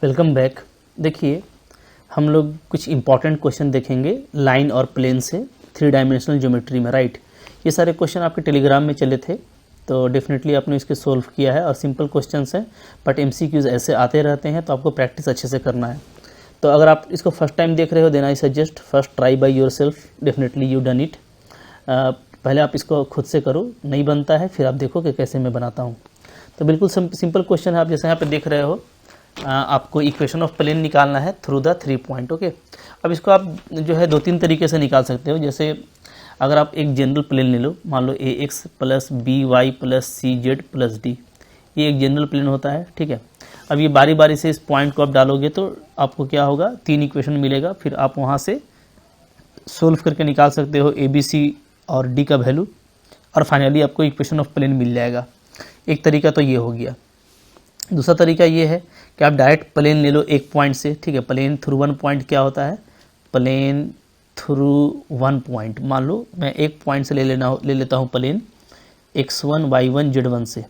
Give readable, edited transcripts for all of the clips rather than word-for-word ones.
Welcome back. देखिए, हम लोग कुछ इंपॉर्टेंट क्वेश्चन देखेंगे लाइन और प्लेन से 3 डायमेंशनल ज्योमेट्री में, राइट। ये सारे क्वेश्चन आपके टेलीग्राम में चले थे, तो डेफिनेटली आपने इसके सोल्व किया है और सिंपल क्वेश्चंस हैं, बट एमसीक्यूज ऐसे आते रहते हैं, तो आपको प्रैक्टिस अच्छे से करना है। तो अगर आप इसको फर्स्ट टाइम देख रहे हो, then I suggest first try by yourself, definitely you done it. पहले आप इसको खुद से करो, नहीं बनता है फिर आप देखो कि कैसे मैं बनाता हूँ। तो बिल्कुल सिंपल क्वेश्चन है, आप जैसे यहाँ पे देख रहे हो, आपको इक्वेशन ऑफ प्लेन निकालना है थ्रू द 3 पॉइंट। ओके, अब इसको आप जो है 2-3 तरीके से निकाल सकते हो। जैसे अगर आप एक जनरल प्लेन ले लो, मान लो A X plus B Y plus C Z plus D, ये एक जनरल प्लेन होता है, ठीक है। अब ये बारी बारी से इस पॉइंट को आप डालोगे तो आपको क्या होगा, 3 इक्वेशन मिलेगा, फिर आप वहाँ से सोल्व करके निकाल सकते हो ए बी सी और डी का वैल्यू, और फाइनली आपको इक्वेशन ऑफ प्लेन मिल जाएगा। एक तरीका तो ये हो गया। दूसरा तरीका ये है कि आप डायरेक्ट प्लेन ले लो एक पॉइंट से, ठीक है। प्लेन थ्रू वन पॉइंट क्या होता है, प्लेन थ्रू वन पॉइंट। मान लो मैं एक पॉइंट से ले लेता हूँ प्लेन x1 y1 z1 से,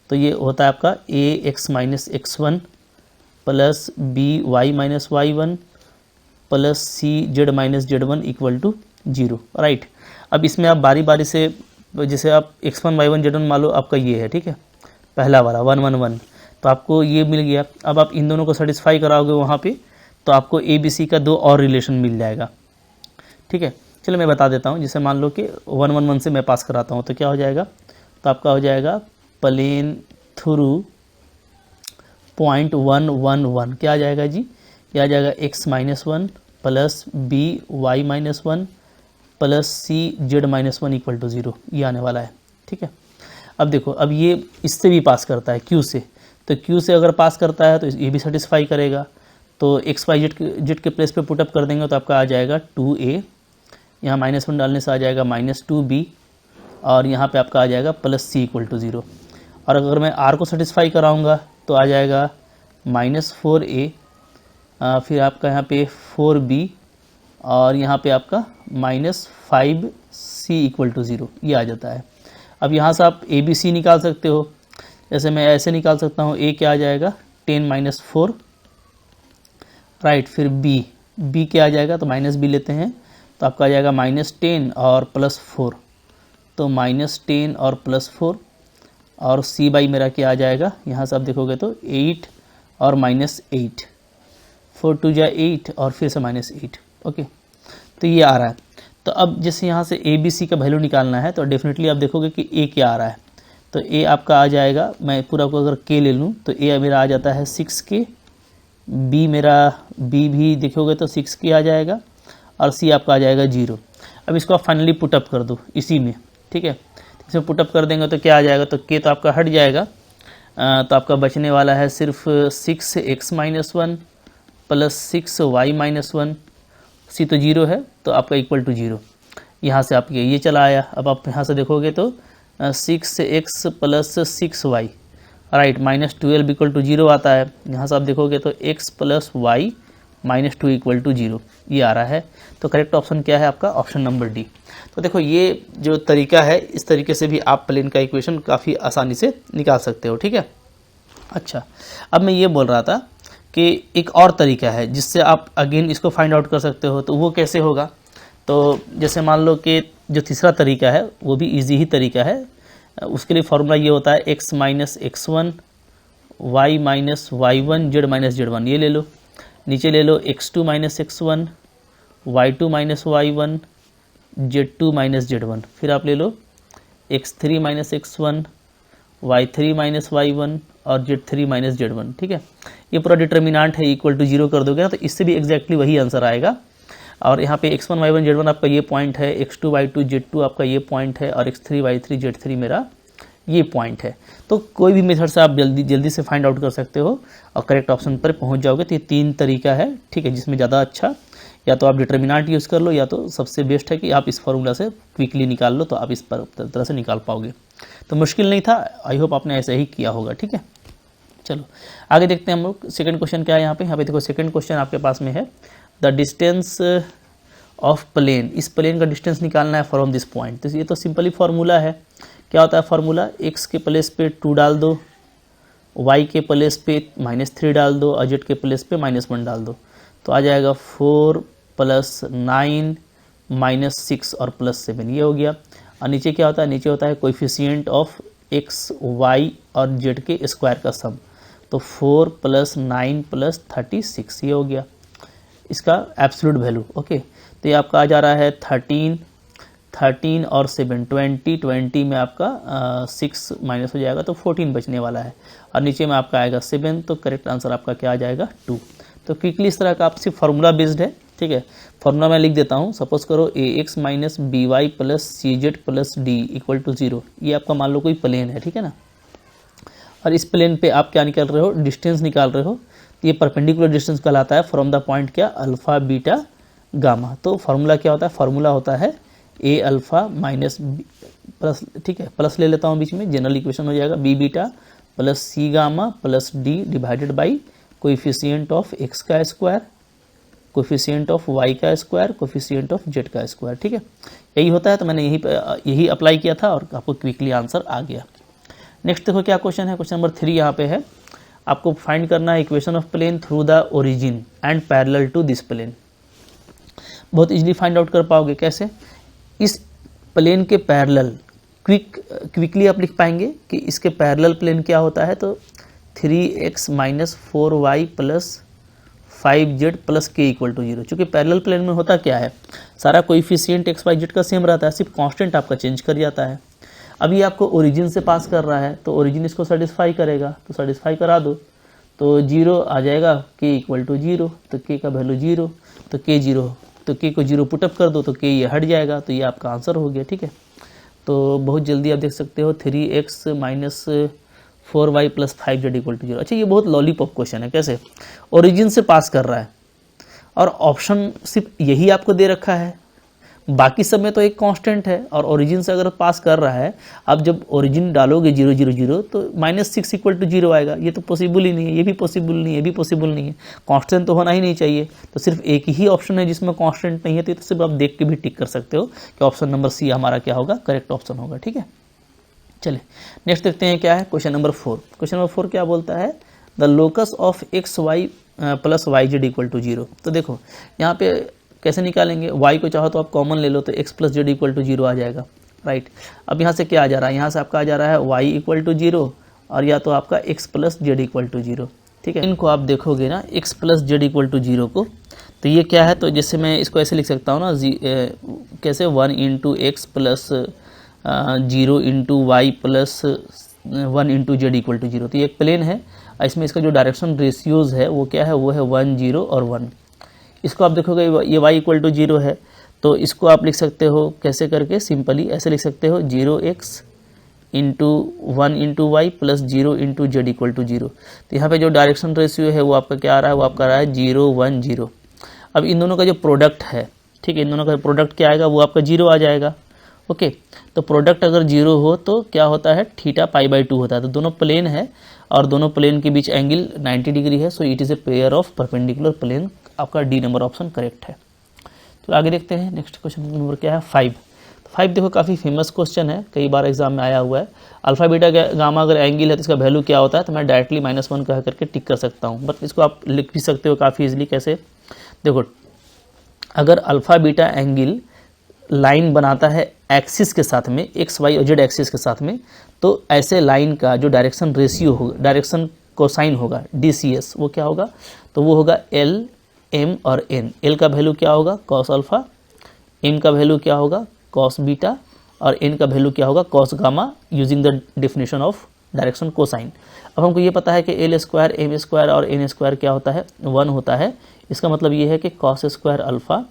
तो ये होता है आपका a x minus x1 plus B y minus y1 plus C z minus z1 equal to 0, right. अब इसमें आप बारी बारी से, जैसे आप x1 y1 z1 मान लो आपका ये है, ठीक है, पहला वाला 1 1 1, तो आपको ये मिल गया। अब आप इन दोनों को सेटिस्फाई कराओगे वहाँ पे, तो आपको ए बी सी का 2 और रिलेशन मिल जाएगा, ठीक है। चलो मैं बता देता हूँ। जैसे मान लो कि 1 1 1 से मैं पास कराता हूँ, तो क्या हो जाएगा, तो आपका हो जाएगा प्लेन थ्रू पॉइंट 1 1 1, क्या आ जाएगा जी, यह आ जाएगा x minus 1 plus B y minus 1 plus C z minus 1 equal to 0, ये आने वाला है, ठीक है। अब देखो, अब ये इससे भी पास करता है Q से, तो Q से अगर पास करता है तो ये भी सेटिस्फाई करेगा, तो एक्स वाई जेड के प्लेस पे पुटअप कर देंगे तो आपका आ जाएगा 2a, यहाँ -1 डालने से आ जाएगा -2b, और यहाँ पे आपका आ जाएगा प्लस c इक्वल टू 0। और अगर मैं r को सेटिस्फाई कराऊंगा तो आ जाएगा -4a, फिर आपका यहाँ पे 4b, और यहाँ पे आपका -5c इक्वल टू 0, ये आ जाता है। अब यहाँ से आप ए बी सी निकाल सकते हो। जैसे मैं ऐसे निकाल सकता हूँ, ए क्या आ जाएगा 10 - 4, राइट। फिर बी क्या आ जाएगा, तो -b लेते हैं, तो आपका आ जाएगा -10 और +4, तो -10 और +4, और सी बाई मेरा क्या आ जाएगा, यहाँ से आप देखोगे तो 8 और -8, 4 2 जा 8 और फिर से -8, ओके। तो ये आ रहा है। तो अब जैसे यहाँ से ए बी सी का वैल्यू निकालना है, तो डेफिनेटली आप देखोगे कि ए क्या आ रहा है, तो ए आपका आ जाएगा, मैं पूरा को अगर के ले लूँ तो ए मेरा आ जाता है 6k, बी भी देखोगे तो 6k आ जाएगा, और सी आपका आ जाएगा 0। अब इसको आप फाइनली पुटअप कर दो इसी में, ठीक है। इसमें पुटअप कर देंगे तो क्या आ जाएगा, तो के तो आपका हट जाएगा, तो आपका बचने वाला है सिर्फ 6x minus 1 plus 6y minus 1, सी तो 0 है, तो आपका इक्वल टू 0। यहाँ से आप ये चला आया। अब आप यहाँ से देखोगे तो 6x plus 6y, right, -12 equal to 0 आता है। यहाँ से आप देखोगे तो x plus y -2 equal to 0, ये आ रहा है। तो करेक्ट ऑप्शन क्या है आपका, ऑप्शन नंबर डी। तो देखो, ये जो तरीका है, इस तरीके से भी आप प्लेन का इक्वेशन काफ़ी आसानी से निकाल सकते हो, ठीक है। अच्छा, अब मैं ये बोल रहा था कि एक और तरीका है जिससे आप अगेन इसको फाइंड आउट कर सकते हो, तो वो कैसे होगा। तो जैसे मान लो कि जो तीसरा तरीका है वो भी इजी ही तरीका है। उसके लिए फॉर्मूला ये होता है x minus x1 y minus y1 z minus z1, ये ले लो। नीचे ले लो x2 minus x1 y2 minus y1 z2 minus z1, फिर आप ले लो x3 minus x1 y3 minus y1 और z3 माइनस z1, ठीक है। ये पूरा डिटर्मिनांट है, इक्वल टू 0 कर दोगे ना, तो इससे भी एग्जैक्टली वही आंसर आएगा। और यहाँ पे x1 y1 z1 आपका ये पॉइंट है, x2 y2 z2 आपका ये पॉइंट है, और x3 y3 z3 मेरा ये पॉइंट है। तो कोई भी मेथड से आप जल्दी से फाइंड आउट कर सकते हो और करेक्ट ऑप्शन पर पहुँच जाओगे। तो ये 3 तरीका है, ठीक है, जिसमें ज़्यादा अच्छा या तो आप डिटर्मिनांट यूज़ कर लो, या तो सबसे बेस्ट है कि आप इस फार्मूला से क्विकली निकाल लो, तो आप इस तरह से निकाल पाओगे। तो मुश्किल नहीं था, आई होप आपने ऐसे ही किया होगा, ठीक है। चलो आगे देखते हैं हम लोग। सेकंड क्वेश्चन क्या है यहाँ पे देखो, सेकंड क्वेश्चन आपके पास में है, द डिस्टेंस ऑफ प्लेन, इस प्लेन का डिस्टेंस निकालना है फ्रॉम दिस पॉइंट। तो ये तो सिंपली फार्मूला है। क्या होता है फार्मूला, x के प्लेस पे 2 डाल दो, y के प्लेस पे -3 डाल दो और z के प्लेस पे -1 डाल दो, तो आ जाएगा 4 + 9 -6 और +7, ये हो गया। और नीचे क्या होता है, नीचे होता है कोएफिशिएंट ऑफ x y और z के स्क्वायर का सम, तो 4 + 9 + 36, ये हो गया इसका एब्सोल्यूट वैल्यू। ओके, तो ये आपका आ जा रहा है 13 और 7 20 में आपका 6 माइनस हो जाएगा तो 14 बचने वाला है, और नीचे में आपका आएगा 7, तो करेक्ट आंसर आपका क्या आ जाएगा 2। तो क्विकली इस तरह का आप सिर्फ फार्मूला बेस्ड है, ठीक है। फार्मूला मैं लिख देता हूँ, सपोज करो ax - by + cz + d = 0, ये आपका मान लो कोई प्लेन है, ठीक है ना, और इस प्लेन पे आप क्या निकाल रहे हो, डिस्टेंस निकाल रहे हो, तो ये परपेंडिकुलर डिस्टेंस कहलाता है फ्रॉम द पॉइंट क्या, अल्फा बीटा गामा। तो फार्मूला क्या होता है, फार्मूला होता है a अल्फा माइनस प्लस, ठीक है, प्लस ले लेता हूँ बीच में, जनरल इक्वेशन हो जाएगा b beta + c gamma + d divided by coefficient of x का स्क्वायर, कोएफिशिएंट ऑफ y का स्क्वायर, कोएफिशिएंट ऑफ z का स्क्वायर, ठीक है, यही होता है। तो मैंने यही अप्लाई किया था और आपको क्विकली आंसर आ गया। नेक्स्ट देखो क्या क्वेश्चन है, क्वेश्चन नंबर 3 यहाँ पे है, आपको फाइंड करना है equation of plane through the origin and parallel to this plane. बहुत इजीली फाइंड आउट कर पाओगे, कैसे, इस प्लेन के पैरेलल क्विकली आप लिख पाएंगे कि इसके पैरेलल प्लेन क्या होता है, तो 3x - 4y + 5z + k = 0। चूँकि पैरेलल प्लेन में होता क्या है, सारा कोएफिशिएंट x y z का सेम रहता है, सिर्फ कांस्टेंट आपका चेंज कर जाता है। अब ये आपको ओरिजिन से पास कर रहा है, तो ओरिजिन इसको सेटिस्फाई करेगा, तो सेटिस्फाई करा दो, तो 0 आ जाएगा, k = 0, तो k का वैल्यू 0, तो k 0, तो k को 0 पुटअप कर दो, तो k ये हट जाएगा, तो ये आपका आंसर हो गया, ठीक है। तो बहुत जल्दी आप देख सकते हो 3x - 4y + 5z = 0। अच्छा, ये बहुत लॉलीपॉप क्वेश्चन है, कैसे, ओरिजिन से पास कर रहा है और ऑप्शन सिर्फ यही आपको दे रखा है, बाकी सब में तो एक कांस्टेंट है, और ओरिजिन से अगर पास कर रहा है, अब जब ओरिजिन डालोगे 0 0 0 तो -6 = 0 आएगा, ये तो पॉसिबल ही नहीं है, ये भी पॉसिबल नहीं है, ये भी पॉसिबल नहीं है, कांस्टेंट तो होना ही नहीं चाहिए। तो सिर्फ एक ही ऑप्शन है जिसमें कांस्टेंट नहीं है, तो सिर्फ आप देख के भी टिक कर सकते हो कि ऑप्शन नंबर सी हमारा क्या होगा, करेक्ट ऑप्शन होगा, ठीक है। चलिए नेक्स्ट देखते हैं क्या है, क्वेश्चन नंबर 4। क्वेश्चन नंबर 4 क्या बोलता है, the locus of x y + yz = 0। तो देखो यहाँ पे कैसे निकालेंगे, y को चाहो तो आप कॉमन ले लो, तो x + z = 0 आ जाएगा, राइट। अब यहाँ से क्या आ जा रहा है, यहाँ से आपका आ जा रहा है y = 0 और या तो आपका x + z = 0, ठीक है। इनको आप देखोगे ना, x + z = 0 को, तो ये क्या है, तो जैसे मैं इसको ऐसे लिख सकता हूँ ना, कैसे 1 × x + 0 × y + 1 × z = 0। तो ये एक प्लेन है, इसमें इसका जो डायरेक्शन रेशियोज है वो क्या है, वो है 1 0 और 1। इसको आप देखोगे ये y = 0 है, तो इसको आप लिख सकते हो कैसे करके, सिंपली ऐसे लिख सकते हो 0x × 1 × y + 0 × z = 0। तो यहाँ पे जो डायरेक्शन रेशियो है वो आपका क्या आ रहा है, वो आपका आ रहा है 0 1 0। अब इन दोनों का जो प्रोडक्ट है, ठीक है, इन दोनों का प्रोडक्ट क्या आएगा, वो आपका 0 आ जाएगा, ओके। तो प्रोडक्ट अगर 0 हो तो क्या होता है, थीटा π/2 होता है। तो दोनों प्लेन है और दोनों प्लेन के बीच एंगल 90 डिग्री है, so it is a pair of perpendicular plane. आपका डी नंबर ऑप्शन करेक्ट है। तो आगे देखते हैं, नेक्स्ट क्वेश्चन नंबर क्या है, 5। तो 5 देखो काफ़ी फेमस क्वेश्चन है, कई बार एग्जाम में आया हुआ है। अल्फा बीटा गामा अगर एंगल है तो इसका वैल्यू क्या होता है, तो मैं डायरेक्टली -1 कह करके टिक कर सकता हूँ, बट इसको आप लिख भी सकते हो काफ़ी इजीली। कैसे, देखो अगर अल्फा बीटा एंगल लाइन बनाता है एक्सिस के साथ में, एक्स वाई और जेड एक्सिस के साथ में, तो ऐसे लाइन का जो डायरेक्शन रेशियो होगा, डायरेक्शन कोसाइन होगा DCS, वो क्या होगा, तो वो होगा L M और N। L का वैल्यू क्या होगा, कॉस अल्फा, M का वैल्यू क्या होगा, कॉस बीटा, और N का वैल्यू क्या होगा, cos gamma, using the definition of direction cosine. अब हमको ये पता है कि L स्क्वायर M स्क्वायर और N स्क्वायर क्या होता है, 1 होता है। इसका मतलब ये है कि cos square alpha,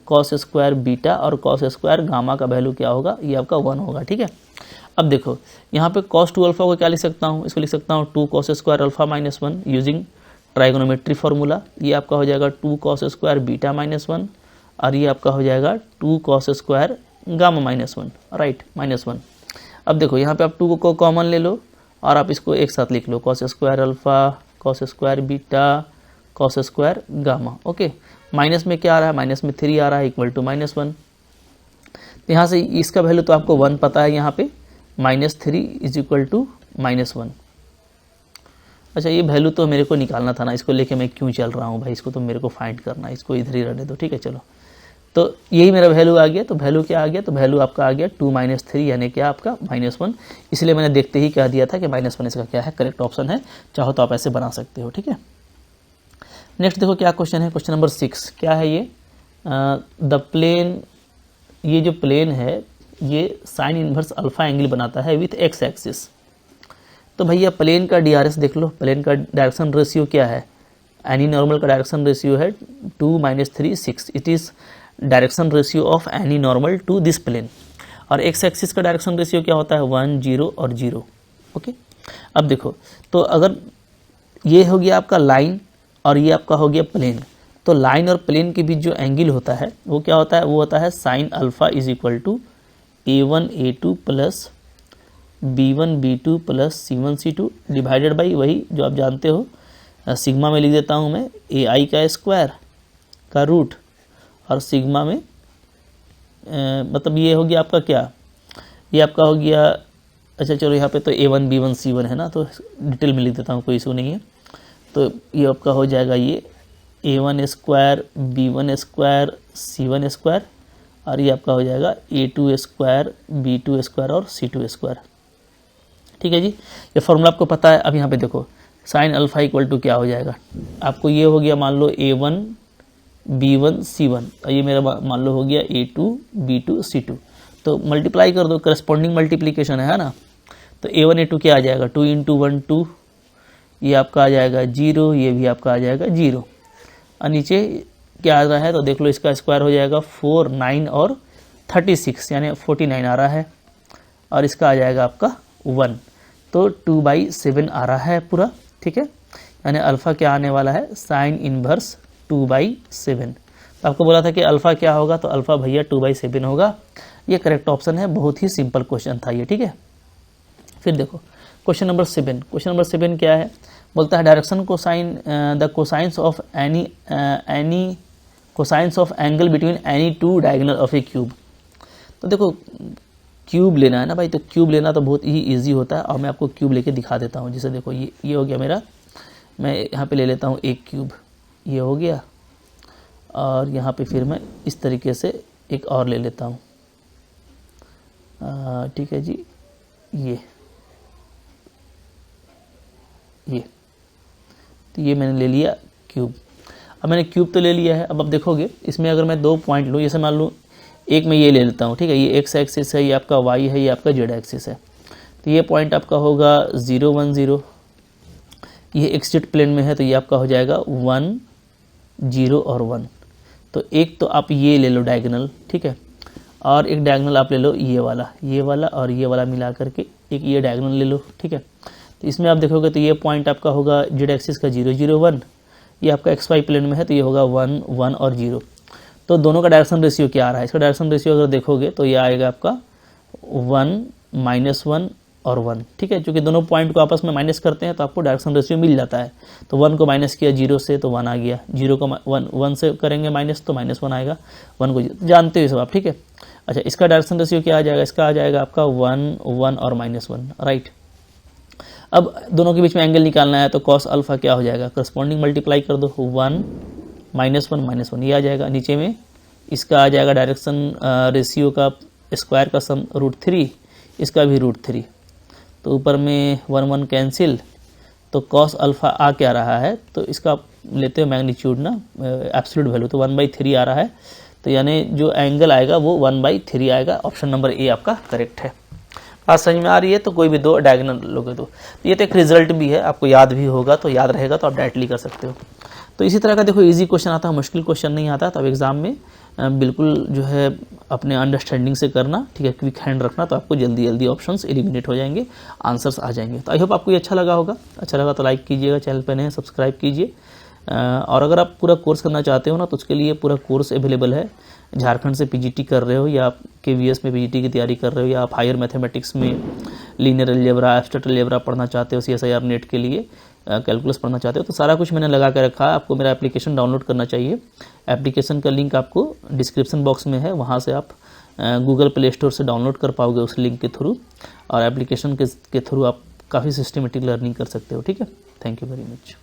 cos square beta और कॉस स्क्वायर गामा का वैल्यू क्या होगा, ये आपका 1 होगा, ठीक है। अब देखो यहाँ पे cos 2 अल्फा को क्या लिख सकता हूँ, इसको लिख सकता हूँ 2 cos square alpha -1 using trigonometry formula. ये आपका हो जाएगा 2 cos स्क्वायर बीटा -1 और ये आपका हो जाएगा 2 cos स्क्वायर गामा -1, राइट, -1। अब देखो यहाँ पे आप 2 को कॉमन ले लो और आप इसको एक साथ लिख लो, cos square alpha, cos square beta, cos square gamma, okay. Minus में क्या आ रहा है, माइनस में 3 आ रहा है, इक्वल टू -1। तो यहाँ से इसका वैल्यू तो आपको 1 पता है, यहाँ पे -3 = -1। अच्छा ये वैल्यू तो मेरे को निकालना था ना, इसको लेके मैं क्यों चल रहा हूँ भाई, इसको तो मेरे को फाइंड करना है, इसको इधर ही रहने दो, ठीक है। चलो तो यही मेरा वैल्यू आ गया, तो वैल्यू क्या आ गया, तो वैल्यू आपका आ गया 2 - 3 यानी क्या आपका -1। इसलिए मैंने देखते ही कह दिया था कि -1 इसका क्या है, करेक्ट ऑप्शन है। चाहो तो आप ऐसे बना सकते हो, ठीक है। नेक्स्ट देखो क्या क्वेश्चन है, क्वेश्चन नंबर 6 क्या है ये, द प्लेन, ये जो प्लेन है ये साइन इनवर्स अल्फा एंगल बनाता है विथ एक्स एक्सिस। तो भैया प्लेन का DRS देख लो, प्लेन का डायरेक्शन रेशियो क्या है, एनी नॉर्मल का डायरेक्शन रेशियो है 2 - 3 6, it is direction ratio of any normal to this plane. और एक्स एक्सिस का डायरेक्शन रेशियो क्या होता है 1 0 और 0। ओके, अब देखो तो अगर ये हो गया आपका लाइन और ये आपका हो गया प्लेन, तो लाइन और प्लेन के बीच जो एंगल होता है वो क्या होता है, वो होता है sine alpha is equal to A1 A2 plus B1 B2 plus C1 C2 divided by वही जो आप जानते हो सिग्मा में लिख देता हूँ मैं AI का स्क्वायर का रूट, और सिग्मा में मतलब ये हो गया आपका क्या, ये आपका हो गया, अच्छा चलो यहाँ पे तो A1 B1 C1 है ना, तो डिटेल में लिख देता हूँ, कोई इशू नहीं है। तो ये आपका हो जाएगा ये A1 square B1 square C1 square, और ये आपका हो जाएगा A2 स्क्वायर B2 स्क्वायर और C2 स्क्वायर, ठीक है जी। ये फॉर्मूला आपको पता है। अब यहाँ पे देखो साइन अल्फा इक्वल टू क्या हो जाएगा आपको, ये हो गया मान लो A1 B1 C1, और ये मेरा मान लो हो गया A2 B2 C2, तो मल्टीप्लाई कर दो, करस्पॉन्डिंग मल्टीप्लिकेशन है ना। तो A1 A2 क्या आ जाएगा 2 × 1 2, ये आपका आ जाएगा 0, ये भी आपका आ जाएगा 0, और नीचे क्या आ रहा है तो देख लो इसका स्क्वायर हो जाएगा 4 9 और 36 यानी 49 आ रहा है, और इसका आ जाएगा आपका 1, तो 2/7 आ रहा है पूरा, ठीक है। यानी अल्फ़ा क्या आने वाला है साइन इनवर्स 2/7। तो आपको बोला था कि अल्फ़ा क्या होगा, तो अल्फ़ा भैया 2/7 होगा, ये करेक्ट ऑप्शन है। बहुत ही सिंपल क्वेश्चन था ये, ठीक है। फिर देखो क्वेश्चन नंबर 7, क्वेश्चन नंबर 7 क्या है, बोलता है direction cosine the cosines of any cosines of angle between any two diagonal of A cube. तो देखो क्यूब लेना है ना भाई, तो क्यूब लेना तो बहुत ही इजी होता है, और मैं आपको क्यूब लेके दिखा देता हूँ। जैसे देखो ये हो गया मेरा, मैं यहाँ पे ले लेता हूँ एक क्यूब, ये हो गया, और यहाँ पे फिर मैं इस तरीके से एक और ले लेता हूँ, ठीक है जी। ये तो ये मैंने ले लिया क्यूब। अब मैंने क्यूब तो ले लिया है, अब आप देखोगे इसमें अगर मैं 2 पॉइंट लूँ, जैसे मान लूँ एक मैं ये ले लेता हूँ, ठीक है, ये एक्स एक्सिस है, ये आपका वाई है, ये आपका जेड एक्सिस है। तो ये पॉइंट आपका होगा 0 1 0, ये एक्सिट प्लेन में है, तो ये आपका हो जाएगा 1 0 और 1। तो एक तो आप ये ले लो डायगोनल, ठीक है, और एक डायगोनल आप ले लो ये वाला और ये वाला मिला करके एक ये डायगोनल ले लो, ठीक है। तो इसमें आप देखोगे तो ये पॉइंट आपका होगा जेड एक्सिस का 0 0 1, ये आपका एक्स वाई प्लेन में है, तो ये होगा 1 1 और 0। तो दोनों का डायरेक्शन रेशियो क्या आ रहा है, इसका डायरेक्शन रेशियो अगर देखोगे तो ये आएगा आपका 1 -1 और 1, ठीक है। क्योंकि दोनों पॉइंट को आपस में माइनस करते हैं तो आपको डायरेक्शन रेशियो मिल जाता है। तो 1 को माइनस किया 0 से तो 1 आ गया, 0 को 1 से करेंगे माइनस तो -1 आएगा, 1 को जानते हो सब आप, ठीक है। अच्छा इसका डायरेक्शन रेशियो क्या आ जाएगा, इसका आ जाएगा आपका 1 1 और -1, राइट। अब दोनों के बीच में एंगल निकालना है, तो कॉस अल्फा क्या हो जाएगा, करस्पॉन्डिंग मल्टीप्लाई कर दो, 1 -1 -1 ये आ जाएगा। नीचे में इसका आ जाएगा डायरेक्शन रेशियो का स्क्वायर का सम √3, इसका भी √3, तो ऊपर में 1 1 कैंसिल, तो कॉस अल्फा आ क्या रहा है, तो इसका आप लेते हो मैग्नीट्यूड ना एब्सोल्यूट वैल्यू, तो 1/3 आ रहा है। तो यानी जो एंगल आएगा वो 1/3 आएगा। ऑप्शन नंबर ए आपका करेक्ट है। बात समझ में आ रही है, तो कोई भी दो डायगोनल लोगे तो ये तो एक रिजल्ट भी है, आपको याद भी होगा, तो याद रहेगा तो आप डायरेक्टली कर सकते हो। तो इसी तरह का देखो इजी क्वेश्चन आता है, मुश्किल क्वेश्चन नहीं आता, तो अब एग्जाम में बिल्कुल जो है अपने अंडरस्टैंडिंग से करना, ठीक है, क्विक हैंड रखना, तो आपको जल्दी जल्दी ऑप्शंस एलिमिनेट हो जाएंगे, आंसर्स आ जाएंगे। तो आई होप आपको ये अच्छा लगा होगा, अच्छा लगा तो लाइक कीजिएगा, चैनल पर नए हैं सब्सक्राइब कीजिए, और अगर आप पूरा कोर्स करना चाहते हो ना तो उसके लिए पूरा कोर्स अवेलेबल है। झारखंड से पीजीटी कर रहे हो या आप KVS में पीजीटी की तैयारी कर रहे हो, या आप हायर मैथमेटिक्स में लीनियर अलजेब्रा एब्स्ट्रैक्ट अलजेब्रा पढ़ना चाहते हो, CSIR नेट के लिए कैलकुलस पढ़ना चाहते हो, तो सारा कुछ मैंने लगा के रखा है। आपको मेरा एप्लीकेशन डाउनलोड करना चाहिए। एप्लीकेशन का लिंक आपको डिस्क्रिप्शन बॉक्स में है, वहाँ से आप गूगल प्ले स्टोर से डाउनलोड कर पाओगे उस लिंक के थ्रू, और एप्लीकेशन के थ्रू आप काफ़ी सिस्टमेटिक लर्निंग कर सकते हो। ठीक है, थैंक यू वेरी मच।